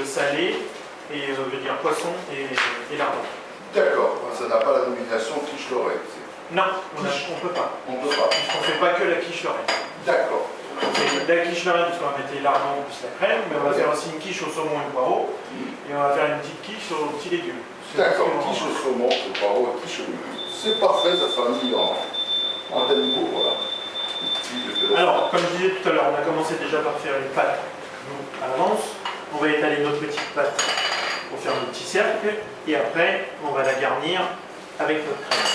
salé, et veut dire poisson et lardon. D'accord, ça n'a pas la nomination quiche lorraine. Non, on ne peut pas. On ne peut pas. On ne fait pas que la quiche lorraine. D'accord. La quiche lorraine, parce qu'on va mettre les lardons plus la crème, mais on va faire aussi une quiche au saumon et au poireau, et on va faire une petite quiche aux petits légumes. D'accord, quiche au saumon, au poireau et quiche aux légumes. C'est parfait, ça sera mis en tempo, voilà. Alors, comme je disais tout à l'heure, on a commencé déjà par faire une pâte à l'avance. On va étaler notre petite pâte pour faire nos petits cercles, et après, on va la garnir avec notre crème.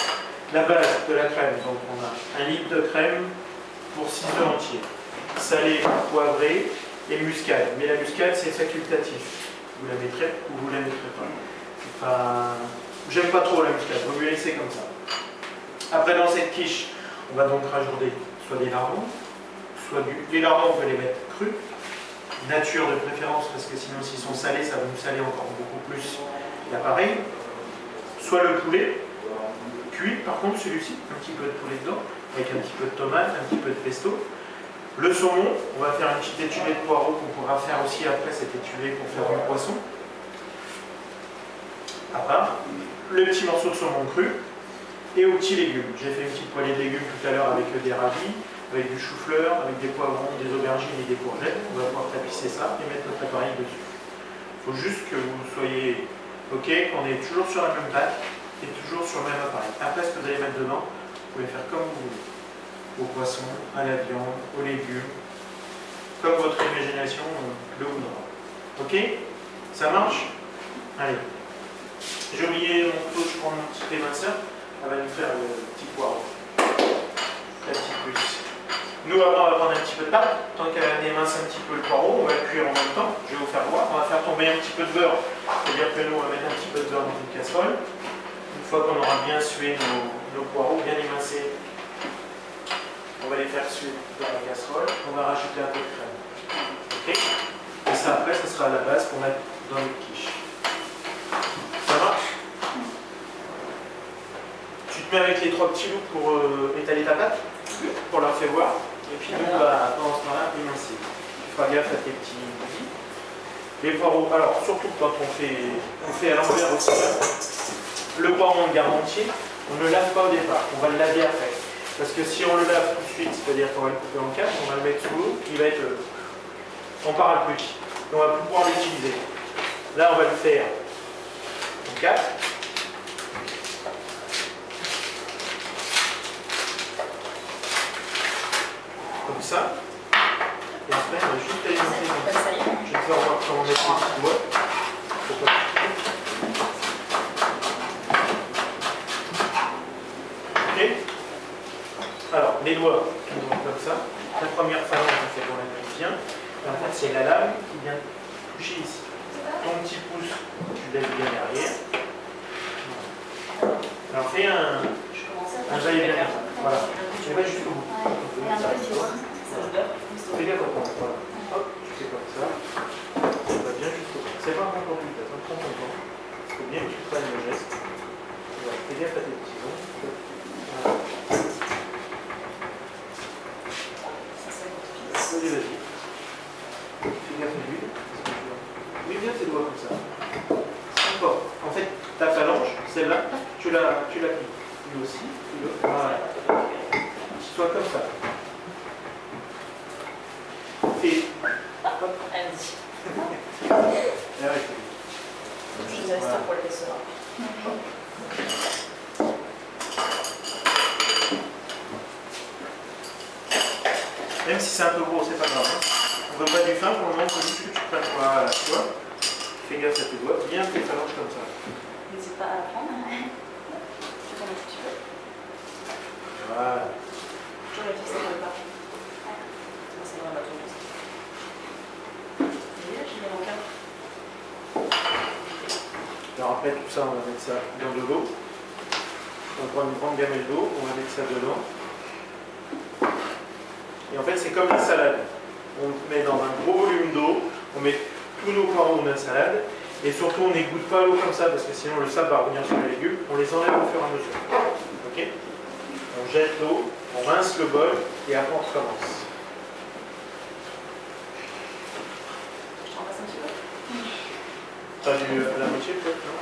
La base de la crème, donc on a 1 litre de crème pour 6 œufs entiers, salé, poivré et muscade. Mais la muscade, c'est facultatif. Vous la mettrez ou vous la mettrez pas. J'aime pas trop la muscade, il vaut mieux laisser comme ça. Après, dans cette quiche, on va donc rajouter soit des lardons, soit les lardons, on peut les mettre crus, nature de préférence, parce que sinon, s'ils sont salés, ça va nous saler encore beaucoup plus l'appareil. Soit le poulet, cuit, par contre, celui-ci, un petit peu de poulet dedans, avec un petit peu de tomate, un petit peu de pesto. Le saumon, on va faire une petite étuvée de poireau qu'on pourra faire aussi après cette étuvée pour faire du poisson. À part, le petit morceau de saumon cru et aux petits légumes. J'ai fait une petite poêlée de légumes tout à l'heure avec des radis, avec du chou-fleur, avec des poivrons, des aubergines et des courgettes. On va pouvoir tapisser ça et mettre notre appareil dessus. Il faut juste que vous soyez OK, qu'on est toujours sur la même pâte et toujours sur le même appareil. Après, ce que vous allez mettre dedans, vous pouvez faire comme vous voulez. Au poisson, à la viande, aux légumes, comme votre imagination le voudra. OK? Ça marche? Allez. J'ai oublié mon couteau, je prends mon petit éminceur. Elle va nous faire le petit poireau. La petite puce. Nous, après, on va prendre un petit peu de pâte. Tant qu'elle émince un petit peu le poireau, on va le cuire en même temps. Je vais vous faire voir. On va faire tomber un petit peu de beurre. C'est-à-dire que nous, on va mettre un petit peu de beurre dans une casserole. Une fois qu'on aura bien sué nos poireaux, bien émincés, on va les faire suer dans la casserole. On va rajouter un peu de crème. OK? Et ça, après, ce sera la base pour mettre dans les quiches. Ça marche? Tu te mets avec les 3 petits loups pour étaler ta pâte, pour leur faire voir. Et puis nous, on va pendant ce temps-là émincer. Tu feras gaffe à tes petits bouillis. Les poireaux, alors surtout quand on fait à l'envers aussi, le poireau on le garde entier, on ne le lave pas au départ, on va le laver après. Parce que si on le lave tout de suite, c'est-à-dire qu'on va le couper en 4, on va le mettre sous l'eau, il va être en parapluie. On va pouvoir l'utiliser. Là, on va le faire en 4. Comme ça. Et après, on va juste alimenter comme ça. Je vais te faire voir comment mettre les petits doigts. Ok. Alors, les doigts, on va comme ça. La première phalange, c'est qu'on la met bien. Et en fait, c'est la lame qui vient toucher ici. Ton petit pouce, tu lèves bien derrière. Alors, fais un va-et-vient. Voilà. Tu vas jusqu'au bout. Fais gaffe à toi. Voilà. Hop, tu fais comme ça. Ça va bien jusqu'au bout. C'est pas encore plus vite. Prends ton temps. Il faut bien que tu prennes le geste. Voilà. Fais gaffe à tes petits ongles. Voilà. Vas-y, vas-y. Fais gaffe à l'huile. Mets bien tes doigts comme ça. Encore. En fait, ta phalange, celle-là, tu la plies. Lui aussi. Voilà. Soit comme ça. Et hop. Allez-y. Je reste pour le restaurant. Même si c'est un peu gros, c'est pas grave. On ne veut pas du fin pour le moment, il faut juste que tu prennes voilà, tu vois. Fais gaffe à tes doigts, bien tes phalanges comme ça. N'hésite pas à la prendre. Je prends un petit peu. Voilà. J'aurais fait ça pour le pas. C'est vraiment la chose. Et là, je mets en quatre. Alors après tout ça, on va mettre ça dans de l'eau. On prend une grande gamelle d'eau, on va mettre ça dedans. Et en fait, c'est comme la salade. On met dans un gros volume d'eau, on met tous nos poireaux dans la salade, et surtout on n'égoutte pas l'eau comme ça, parce que sinon le sable va revenir sur les légumes, on les enlève au fur et à mesure. Ok? On jette l'eau, on rince le bol, et après on recommence. Je t'en passe un petit peu. Pas du, à la moitié peut-être, non?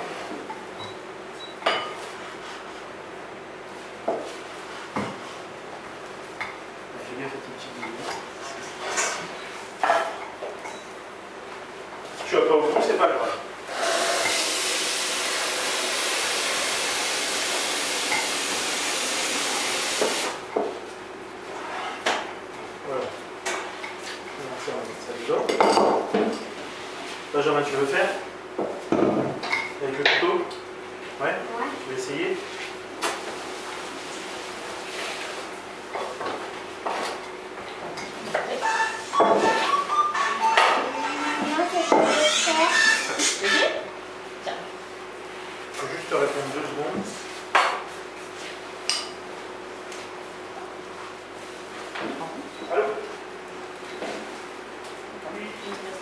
Fais gaffe à tes petites billes. Si tu vas pas au bout, c'est pas grave. Voilà. On va mettre ça dedans. Benjamin, tu veux faire? Avec le couteau? Ouais? Ouais. Tu veux essayer? Moi, c'est ce que je fais. Il faut juste te répondre 2 secondes. Allô?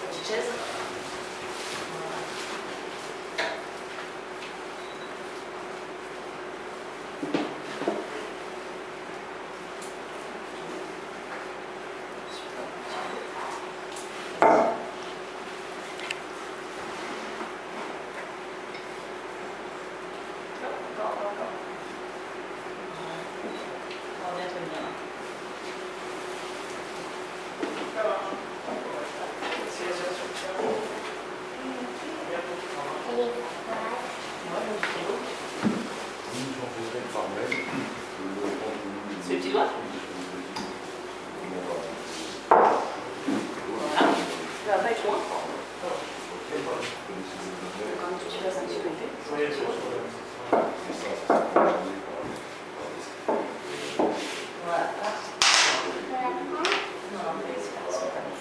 Petite chaise. On va bien tenir. Oui, j'en faisais par mail. C'est le petit doigt? Voilà. Ça va pas être loin. Quand tu passes un petit peu fait. Oui, c'est sûr. Voilà. On la prend. Non, mais c'est pas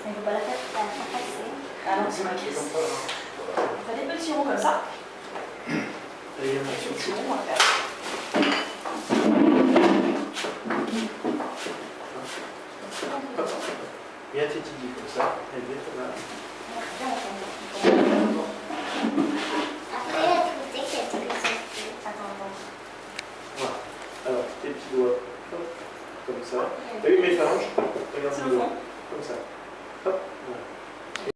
Il ne faut pas la faire passer. Ah non, c'est ma caisse. On fait des petits ronds comme ça. Et il y a Des un petits ronds, on va faire. bien tes petites billes comme ça. Et bien, voilà. Après, il y a tout quelque chose. Attends. Voilà. Alors, tes petits doigts, hop, comme ça. T'as vu mes phalanges? Regarde C'est le le doigt. fond. Comme ça. Hop, voilà.